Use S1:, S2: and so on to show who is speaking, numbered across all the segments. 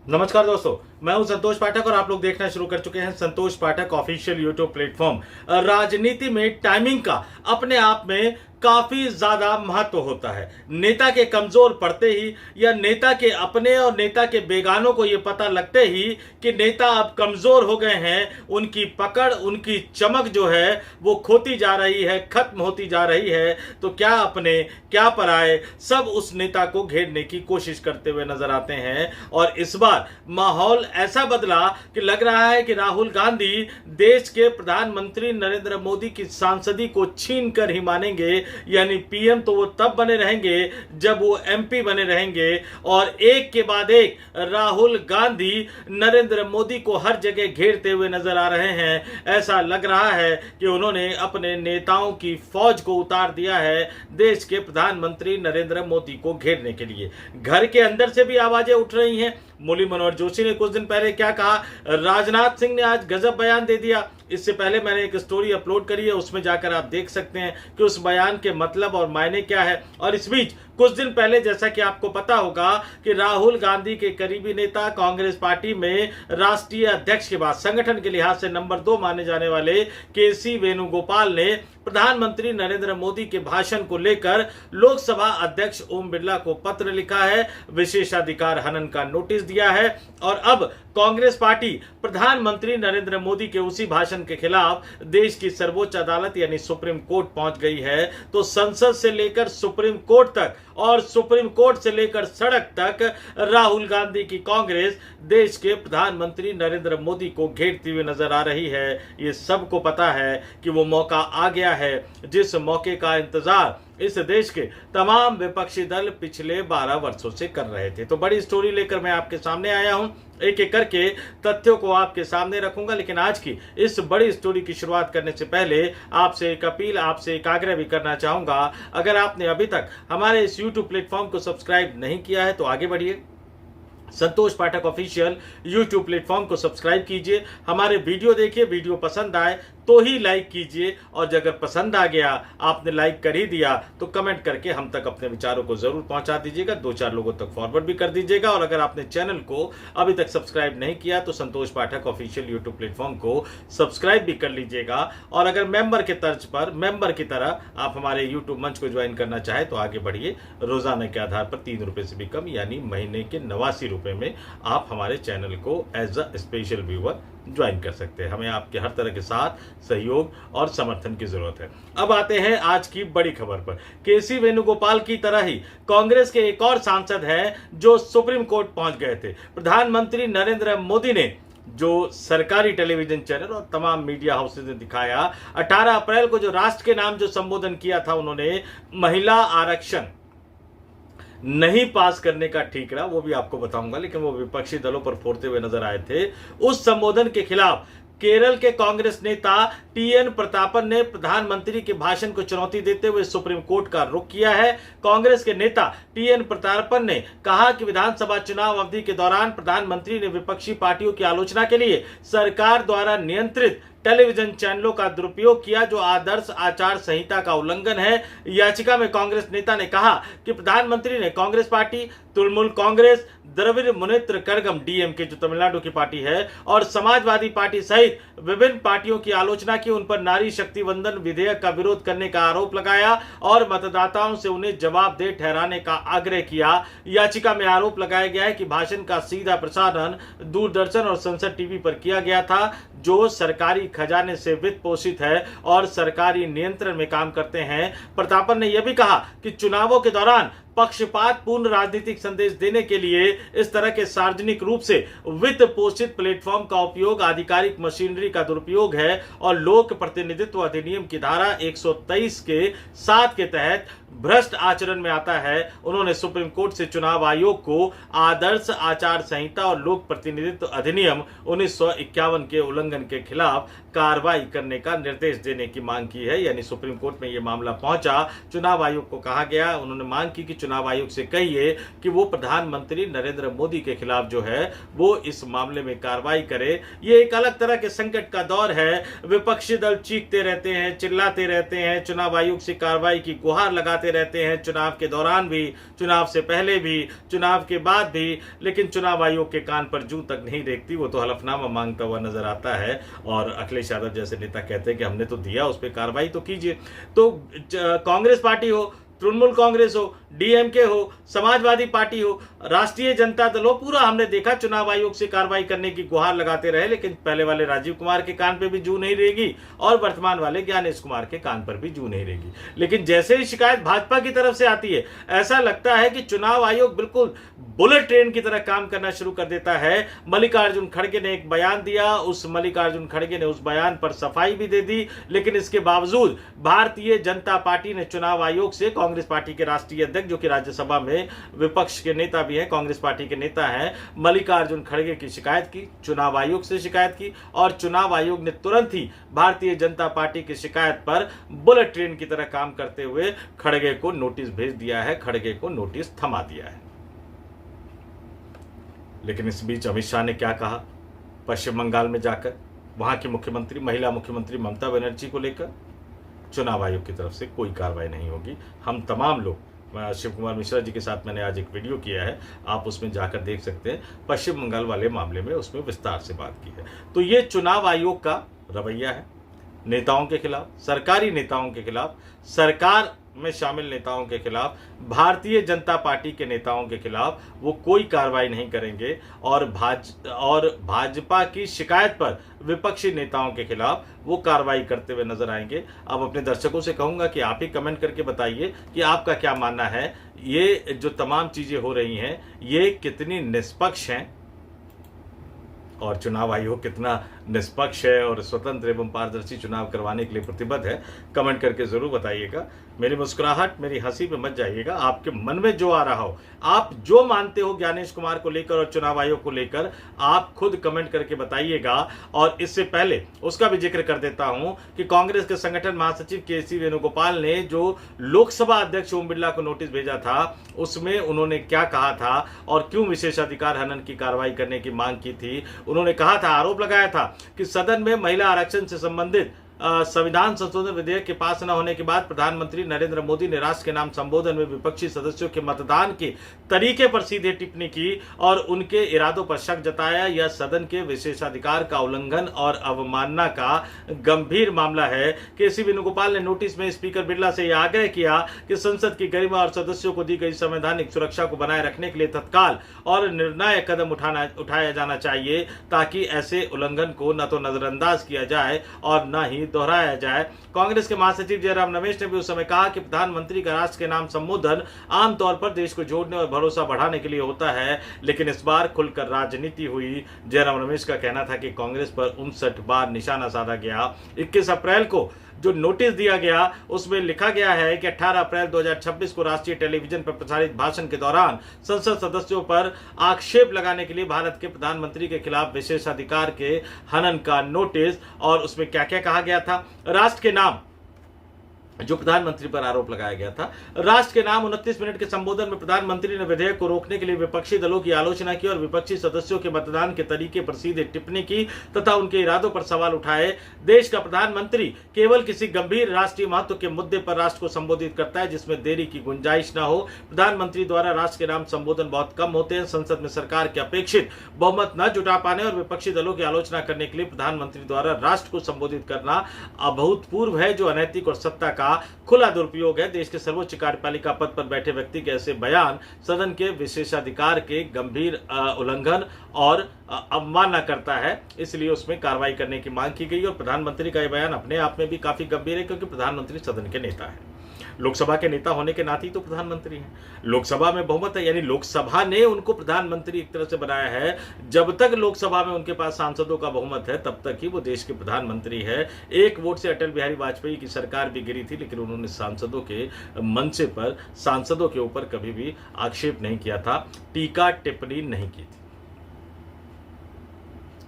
S1: नमस्कार दोस्तों, मैं हूं संतोष पाठक और आप लोग देखना शुरू कर चुके हैं संतोष पाठक ऑफिशियल यूट्यूब प्लेटफॉर्म। राजनीति में टाइमिंग का अपने आप में काफी ज्यादा महत्व होता है। नेता के कमजोर पड़ते ही या नेता के अपने और नेता के बेगानों को यह पता लगते ही कि नेता अब कमजोर हो गए हैं, उनकी पकड़, उनकी चमक जो है वो खोती जा रही है, खत्म होती जा रही है, तो क्या अपने क्या पराए सब उस नेता को घेरने की कोशिश करते हुए नजर आते हैं। और इस बार माहौल ऐसा बदला कि लग रहा है कि राहुल गांधी देश के प्रधानमंत्री नरेंद्र मोदी की सांसदी को छीन कर ही मानेंगे, यानी पीएम तो वो तब बने रहेंगे जब वो एमपी बने रहेंगे। और एक के बाद एक राहुल गांधी नरेंद्र मोदी को हर जगह घेरते हुए नजर आ रहे हैं। ऐसा लग रहा है कि उन्होंने अपने नेताओं की फौज को उतार दिया है देश के प्रधानमंत्री नरेंद्र मोदी को घेरने के लिए। घर के अंदर से भी आवाजें उठ रही हैं। मुरली मनोहर जोशी ने कुछ दिन पहले क्या कहा, राजनाथ सिंह ने आज गजब बयान दे दिया। इससे पहले मैंने एक स्टोरी अपलोड करी है, उसमें जाकर आप देख सकते हैं कि उस बयान के मतलब और मायने क्या है। और इस बीच कुछ दिन पहले, जैसा कि आपको पता होगा, कि राहुल गांधी के करीबी नेता, कांग्रेस पार्टी में राष्ट्रीय अध्यक्ष के बाद संगठन के लिहाज से नंबर 2 माने जाने वाले केसी वेणुगोपाल ने प्रधानमंत्री नरेंद्र मोदी के भाषण को लेकर लोकसभा अध्यक्ष ओम बिरला को पत्र लिखा है, विशेषाधिकार हनन का नोटिस दिया है। और अब कांग्रेस पार्टी प्रधानमंत्री नरेंद्र मोदी के उसी भाषण के खिलाफ देश की सर्वोच्च अदालत यानी सुप्रीम कोर्ट पहुंच गई है। तो संसद से लेकर सुप्रीम कोर्ट तक और सुप्रीम कोर्ट से लेकर सड़क तक राहुल गांधी की कांग्रेस देश के प्रधानमंत्री नरेंद्र मोदी को घेरती हुई नजर आ रही है। ये सबको पता है कि वो मौका आ गया है जिस मौके का इंतजार इस देश के तमाम विपक्षी दल पिछले 12 वर्षों से कर रहे थे। तो बड़ी स्टोरी लेकर मैं आपके सामने आया हूं, एक एक करके तथ्यों को आपके सामने रखूंगा। लेकिन आज की इस बड़ी स्टोरी की शुरुआत करने से पहले आपसे एक अपील, आपसे एक आग्रह भी करना चाहूंगा। अगर आपने अभी तक हमारे इस यूट्यूब प्लेटफॉर्म को सब्सक्राइब नहीं किया है तो आगे बढ़िए, संतोष पाठक ऑफिशियल यूट्यूब प्लेटफॉर्म को सब्सक्राइब कीजिए, हमारे वीडियो देखिए, वीडियो पसंद आए तो ही लाइक कीजिए। और अगर पसंद आ गया, आपने लाइक कर ही दिया, तो कमेंट करके हम तक अपने विचारों को जरूर पहुंचा दीजिएगा, 2-4 लोगों तक फॉरवर्ड भी कर दीजिएगा। और अगर आपने चैनल को अभी तक सब्सक्राइब नहीं किया तो संतोष पाठक ऑफिशियल यूट्यूब प्लेटफॉर्म को सब्सक्राइब भी कर लीजिएगा। और अगर मेंबर के तर्ज पर, मेंबर की तरह आप हमारे यूट्यूब मंच को ज्वाइन करना चाहे तो आगे बढ़िए। रोजाना के आधार पर 3 रुपए से भी कम यानी महीने के 89 रुपए में आप हमारे चैनल को as a special viewer join कर सकते हैं। हमें आपके हर तरह के साथ सहयोग और समर्थन की जरूरत है। अब आते हैं आज की बड़ी खबर पर। केसी वेणुगोपाल की तरह ही कांग्रेस के एक और सांसद हैं जो सुप्रीम कोर्ट पहुंच गए थे। प्रधानमंत्री नरेंद्र मोदी ने जो सरकारी टेलीविजन चैनल और तमाम मीडिया हाउसेज ने दिखाया, 18 अप्रैल को जो राष्ट्र के नाम जो संबोधन किया था उन्होंने, महिला आरक्षण नहीं पास करने का ठीक रहा, वो भी आपको बताऊंगा, लेकिन वो विपक्षी दलों पर फोड़ते हुए नजर आए थे। उस संबोधन के खिलाफ केरल के कांग्रेस नेता टीएन प्रतापन ने प्रधानमंत्री के भाषण को चुनौती देते हुए सुप्रीम कोर्ट का रुख किया है। कांग्रेस के नेता टीएन प्रतापन ने कहा कि विधानसभा चुनाव अवधि के दौरान प्रधानमंत्री ने विपक्षी पार्टियों की आलोचना के लिए सरकार द्वारा नियंत्रित टेलीविजन चैनलों का दुरुपयोग किया, जो आदर्श आचार संहिता का उल्लंघन है। याचिका में कांग्रेस नेता ने कहा कि प्रधानमंत्री ने कांग्रेस पार्टी, तृणमूल कांग्रेस, द्रविड़ मुनेत्र कड़गम डीएमके जो तमिलनाडु की पार्टी है, और समाजवादी पार्टी सहित विभिन्न पार्टियों की आलोचना की, उन पर नारी शक्ति वंदन विधेयक का विरोध करने का आरोप लगाया और मतदाताओं से उन्हें जवाबदेह ठहराने का आग्रह किया। याचिका में आरोप लगाया गया है कि भाषण का सीधा प्रसारण दूरदर्शन और संसद टीवी पर किया गया था, जो सरकारी खजाने से वित्त पोषित है और सरकारी नियंत्रण में काम करते हैं। प्रतापन ने यह भी कहा कि चुनावों के दौरान पक्षपात पूर्ण राजनीतिक संदेश देने के लिए इस तरह के सार्वजनिक रूप से वित्त पोषित प्लेटफॉर्म का उपयोग आधिकारिक मशीनरी का दुरुपयोग है और लोक प्रतिनिधित्व अधिनियम की धारा 123 के 7 के तहत भ्रष्ट आचरण में आता है। उन्होंने सुप्रीम कोर्ट से चुनाव आयोग को आदर्श आचार संहिता और लोक प्रतिनिधित्व अधिनियम 1951 के उल्लंघन के खिलाफ कार्रवाई करने का निर्देश देने की मांग की है। यानी सुप्रीम कोर्ट में यह मामला पहुंचा, चुनाव आयोग को कहा गया, उन्होंने मांग की कि चुनाव आयोग से कहिए कि वो प्रधानमंत्री नरेंद्र मोदी के खिलाफ जो है वो इस मामले में कार्रवाई करे। ये एक अलग तरह के संकट का दौर है। विपक्षी दल चीखते रहते हैं, चिल्लाते रहते हैं, चुनाव आयोग से कार्रवाई की गुहार लगाते रहते हैं, चुनाव के दौरान भी, चुनाव से पहले भी, चुनाव के बाद भी, लेकिन चुनाव आयोग के कान पर जूं तक नहीं रेखती। वो तो हलफनामा मांगता हुआ नजर आता है और अखिलेश यादव जैसे नेता कहते हैं कि हमने तो दिया, उस पर कार्रवाई तो कीजिए। तो कांग्रेस पार्टी हो, तृणमूल कांग्रेस हो, डीएमके हो, समाजवादी पार्टी हो, राष्ट्रीय जनता दल हो, पूरा हमने देखा चुनाव आयोग से कार्रवाई करने की गुहार लगाते रहे, लेकिन पहले वाले राजीव कुमार के कान पे भी जू नहीं रहेगी और वर्तमान वाले ज्ञानेश कुमार के कान पर भी जू नहीं रहेगी। लेकिन जैसे ही शिकायत भाजपा की तरफ से आती है, ऐसा लगता है कि चुनाव आयोग बिल्कुल बुलेट ट्रेन की तरह काम करना शुरू कर देता है। मल्लिकार्जुन खड़गे ने एक बयान दिया, उस मल्लिकार्जुन खड़गे ने उस बयान पर सफाई भी दे दी, लेकिन इसके बावजूद भारतीय जनता पार्टी ने चुनाव आयोग से, कांग्रेस पार्टी के राष्ट्रीय अध्यक्ष जो कि राज्यसभा में विपक्ष के नेता भी हैं, कांग्रेस पार्टी के नेता हैं, मल्लिकार्जुन खड़गे की शिकायत की, चुनाव आयोग से शिकायत की और चुनाव आयोग ने तुरंत ही भारतीय जनता पार्टी की शिकायत पर बुलेट ट्रेन की तरह काम करते हुए खड़गे को नोटिस भेज दिया है, खड़गे को नोटिस थमा दिया है। लेकिन इस बीच अमित शाह ने क्या कहा पश्चिम बंगाल में जाकर, वहां की मुख्यमंत्री, महिला मुख्यमंत्री ममता बनर्जी को लेकर, चुनाव आयोग की तरफ से कोई कार्रवाई नहीं होगी। हम तमाम लोग, शिव कुमार मिश्रा जी के साथ मैंने आज एक वीडियो किया है, आप उसमें जाकर देख सकते हैं, पश्चिम बंगाल वाले मामले में उसमें विस्तार से बात की है। तो ये चुनाव आयोग का रवैया है नेताओं के खिलाफ, सरकारी नेताओं के खिलाफ, सरकार में शामिल नेताओं के खिलाफ, भारतीय जनता पार्टी के नेताओं के खिलाफ वो कोई कार्रवाई नहीं करेंगे और भाजपा की शिकायत पर विपक्षी नेताओं के खिलाफ वो कार्रवाई करते हुए नजर आएंगे। अब अपने दर्शकों से कहूंगा कि आप ही कमेंट करके बताइए कि आपका क्या मानना है, ये जो तमाम चीजें हो रही हैं ये कितनी निष्पक्ष हैं और चुनाव आयोग कितना निष्पक्ष है और स्वतंत्र एवं पारदर्शी चुनाव करवाने के लिए प्रतिबद्ध है। कमेंट करके जरूर बताइएगा। मेरी मुस्कुराहट, मेरी हंसी पे मत जाइएगा। आपके मन में जो आ रहा हो, आप जो मानते हो ज्ञानेश कुमार को लेकर और चुनाव आयोग को लेकर, आप खुद कमेंट करके बताइएगा। और इससे पहले उसका भी जिक्र कर देता हूं कि कांग्रेस के संगठन महासचिव केसी वेणुगोपाल ने जो लोकसभा अध्यक्ष ओम बिरला को नोटिस भेजा था, उसमें उन्होंने क्या कहा था और क्यों विशेषाधिकार हनन की कार्रवाई करने की मांग की थी। उन्होंने कहा था, आरोप लगाया था कि सदन में महिला आरक्षण से संबंधित संविधान संशोधन विधेयक के पास न होने के बाद प्रधानमंत्री नरेंद्र मोदी ने राष्ट्र के नाम संबोधन में विपक्षी सदस्यों के मतदान के तरीके पर सीधे टिप्पणी की और उनके इरादों पर शक जताया। यह सदन के विशेषाधिकार का उल्लंघन और अवमानना का गंभीर मामला है। केसी वेणुगोपाल ने नोटिस में स्पीकर बिरला से यह आग्रह किया कि संसद की गरिमा और सदस्यों को दी गई संवैधानिक सुरक्षा को बनाए रखने के लिए तत्काल और निर्णायक कदम उठाया जाना चाहिए, ताकि ऐसे उल्लंघन को न तो नजरअंदाज किया जाए और न ही दोहराया जाए। कांग्रेस के महासचिव जयराम रमेश ने भी उस समय कहा कि प्रधानमंत्री का राष्ट्र के नाम संबोधन आमतौर पर देश को जोड़ने और भरोसा बढ़ाने के लिए होता है, लेकिन इस बार खुलकर राजनीति हुई। जयराम रमेश का कहना था कि कांग्रेस पर 59 बार निशाना साधा गया। 21 अप्रैल को जो नोटिस दिया गया उसमें लिखा गया है कि 18 अप्रैल 2026 को राष्ट्रीय टेलीविजन पर प्रसारित भाषण के दौरान संसद सदस्यों पर आक्षेप लगाने के लिए भारत के प्रधानमंत्री के खिलाफ विशेषाधिकार के हनन का नोटिस। और उसमें क्या क्या कहा गया था, राष्ट्र के नाम, जो प्रधानमंत्री पर आरोप लगाया गया था, राष्ट्र के नाम 29 मिनट के संबोधन में प्रधानमंत्री ने विधेयक को रोकने के लिए विपक्षी दलों की आलोचना की और विपक्षी सदस्यों के मतदान के तरीके पर सीधे टिप्पणी की तथा उनके इरादों पर सवाल उठाए। देश का प्रधानमंत्री केवल किसी गंभीर राष्ट्रीय महत्व के मुद्दे पर राष्ट्र को संबोधित करता है जिसमें देरी की गुंजाइश न हो। प्रधानमंत्री द्वारा राष्ट्र के नाम संबोधन बहुत कम होते हैं। संसद में सरकार के अपेक्षित बहुमत न जुटा पाने और विपक्षी दलों की आलोचना करने के लिए प्रधानमंत्री द्वारा राष्ट्र को संबोधित करना अभूतपूर्व है, जो अनैतिक और सत्ता का खुला दुरुपयोग है। देश के सर्वोच्च कार्यपालिका पद पर बैठे व्यक्ति के ऐसे बयान सदन के विशेषाधिकार के गंभीर उल्लंघन और अवमानना करता है, इसलिए उसमें कार्रवाई करने की मांग की गई। और प्रधानमंत्री का यह बयान अपने आप में भी काफी गंभीर है, क्योंकि प्रधानमंत्री सदन के नेता है, लोकसभा के नेता होने के नाते तो प्रधानमंत्री हैं। लोकसभा में बहुमत है, यानी लोकसभा ने उनको प्रधानमंत्री एक तरह से बनाया है। जब तक लोकसभा में उनके पास सांसदों का बहुमत है तब तक ही वो देश के प्रधानमंत्री है। एक वोट से अटल बिहारी वाजपेयी की सरकार भी गिरी थी, लेकिन उन्होंने सांसदों के मंच पर सांसदों के ऊपर कभी भी आक्षेप नहीं किया था, टीका टिप्पणी नहीं की थी।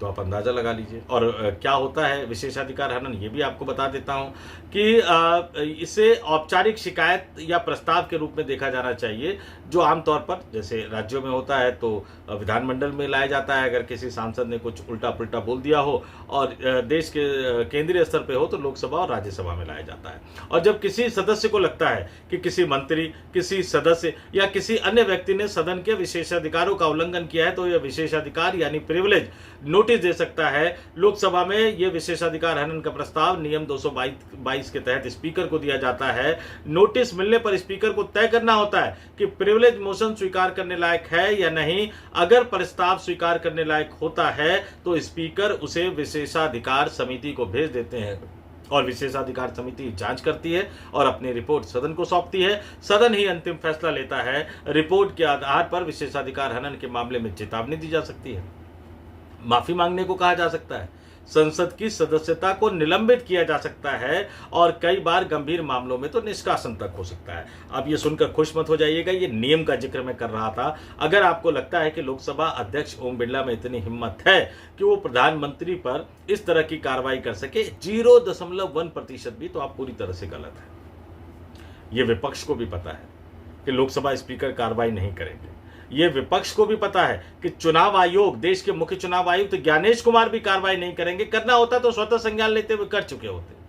S1: तो आप अंदाज़ा लगा लीजिए। और क्या होता है विशेषाधिकार हनन, ये भी आपको बता देता हूं कि इसे औपचारिक शिकायत या प्रस्ताव के रूप में देखा जाना चाहिए, जो आमतौर पर जैसे राज्यों में होता है तो विधानमंडल में लाया जाता है। अगर किसी सांसद ने कुछ उल्टा पुल्टा बोल दिया हो और देश के केंद्रीय स्तर पे हो तो लोकसभा और राज्यसभा में लाया जाता है। और जब किसी सदस्य को लगता है कि किसी मंत्री, किसी सदस्य या किसी अन्य व्यक्ति ने सदन के विशेषाधिकारों का उल्लंघन किया है तो यह विशेषाधिकार यानी प्रिविलेज नोटिस दे सकता है। लोकसभा में यह विशेषाधिकार हनन का प्रस्ताव नियम 222 के तहत स्पीकर को दिया जाता है। नोटिस मिलने पर स्पीकर को तय करना होता है कि प्रिविलेज मोशन स्वीकार करने लायक है या नहीं। अगर प्रस्ताव स्वीकार करने लायक होता है तो स्पीकर उसे विशेषाधिकार समिति को भेज देते हैं और विशेषाधिकार समिति जांच करती है और अपनी रिपोर्ट सदन को सौंपती है। सदन ही अंतिम फैसला लेता है। रिपोर्ट के आधार पर विशेषाधिकार हनन के मामले में चेतावनी दी जा सकती है, माफी मांगने को कहा जा सकता है, संसद की सदस्यता को निलंबित किया जा सकता है और कई बार गंभीर मामलों में तो निष्कासन तक हो सकता है। अब ये सुनकर खुश मत हो जाइएगा, ये नियम का जिक्र मैं कर रहा था। अगर आपको लगता है कि लोकसभा अध्यक्ष ओम बिरला में इतनी हिम्मत है कि वो प्रधानमंत्री पर इस तरह की कार्रवाई कर सके 0.1% भी, तो आप पूरी तरह से गलत है। ये विपक्ष को भी पता है कि लोकसभा स्पीकर कार्रवाई नहीं करेंगे। ये विपक्ष को भी पता है कि चुनाव आयोग, देश के मुख्य चुनाव आयुक्त ज्ञानेश कुमार भी कार्रवाई नहीं करेंगे। करना होता तो स्वतः संज्ञान लेते हुए कर चुके होते।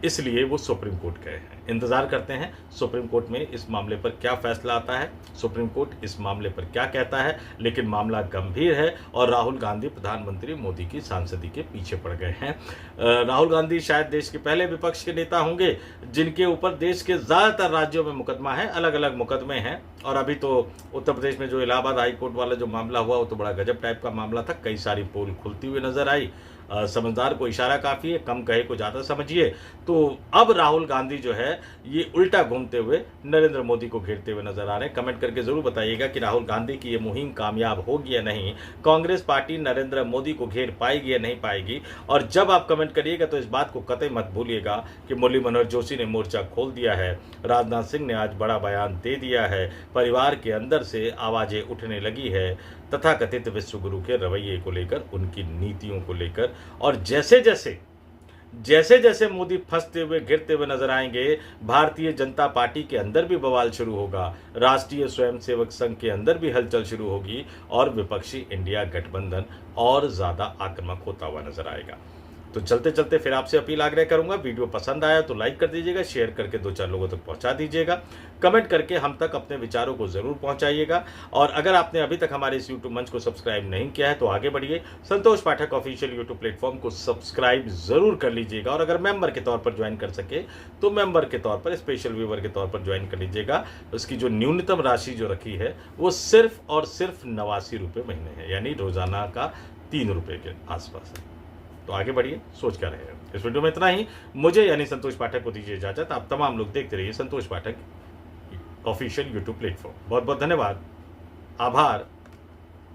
S1: इसलिए वो सुप्रीम कोर्ट गए हैं। इंतजार करते हैं सुप्रीम कोर्ट में इस मामले पर क्या फैसला आता है, सुप्रीम कोर्ट इस मामले पर क्या कहता है। लेकिन मामला गंभीर है और राहुल गांधी प्रधानमंत्री मोदी की सांसदी के पीछे पड़ गए हैं। राहुल गांधी शायद देश के पहले विपक्ष के नेता होंगे जिनके ऊपर देश के ज्यादातर राज्यों में मुकदमा है, अलग अलग मुकदमे हैं। और अभी तो उत्तर प्रदेश में जो इलाहाबाद हाई कोर्ट वाला जो मामला हुआ वो तो बड़ा गजब टाइप का मामला था। कई सारी पोल खुलती हुई नजर आई। समझदार को इशारा काफी है, कम कहे को ज्यादा समझिए। तो अब राहुल गांधी जो है ये उल्टा घूमते हुए नरेंद्र मोदी को घेरते हुए नजर आ रहे हैं। कमेंट करके जरूर बताइएगा कि राहुल गांधी की ये मुहिम कामयाब होगी या नहीं, कांग्रेस पार्टी नरेंद्र मोदी को घेर पाएगी या नहीं पाएगी। और जब आप कमेंट करिएगा तो इस बात को कतई मत भूलिएगा कि मुरली मनोहर जोशी ने मोर्चा खोल दिया है, राजनाथ सिंह ने आज बड़ा बयान दे दिया है, परिवार के अंदर से आवाजें उठने लगी है तथाकथित विश्वगुरु के रवैये को लेकर, उनकी नीतियों को लेकर। और जैसे जैसे मोदी फंसते हुए गिरते हुए नजर आएंगे, भारतीय जनता पार्टी के अंदर भी बवाल शुरू होगा, राष्ट्रीय स्वयंसेवक संघ के अंदर भी हलचल शुरू होगी और विपक्षी इंडिया गठबंधन और ज्यादा आक्रामक होता हुआ नजर आएगा। तो चलते चलते फिर आपसे अपील आग्रह करूंगा, वीडियो पसंद आया तो लाइक कर दीजिएगा, शेयर करके 2-4 लोगों तक पहुंचा दीजिएगा, कमेंट करके हम तक अपने विचारों को जरूर पहुंचाइएगा। और अगर आपने अभी तक हमारे इस यूट्यूब मंच को सब्सक्राइब नहीं किया है तो आगे बढ़िए, संतोष पाठक ऑफिशियल यूट्यूब प्लेटफॉर्म को सब्सक्राइब जरूर कर लीजिएगा। और अगर मेंबर के तौर पर ज्वाइन कर सके तो मेंबर के तौर पर, स्पेशल व्यूवर के तौर पर ज्वाइन कर लीजिएगा। उसकी जो न्यूनतम राशि जो रखी है वो सिर्फ और सिर्फ 89 रुपये महीने है, यानी रोजाना का 3 रुपये के आसपास है। तो आगे बढ़िए, सोच क्या रहेगा। इस वीडियो में इतना ही। मुझे यानी संतोष पाठक को दीजिए इजाजत। आप तमाम लोग देखते रहिए संतोष पाठक ऑफिशियल यूट्यूब प्लेटफॉर्म। बहुत बहुत धन्यवाद, आभार,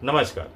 S1: नमस्कार।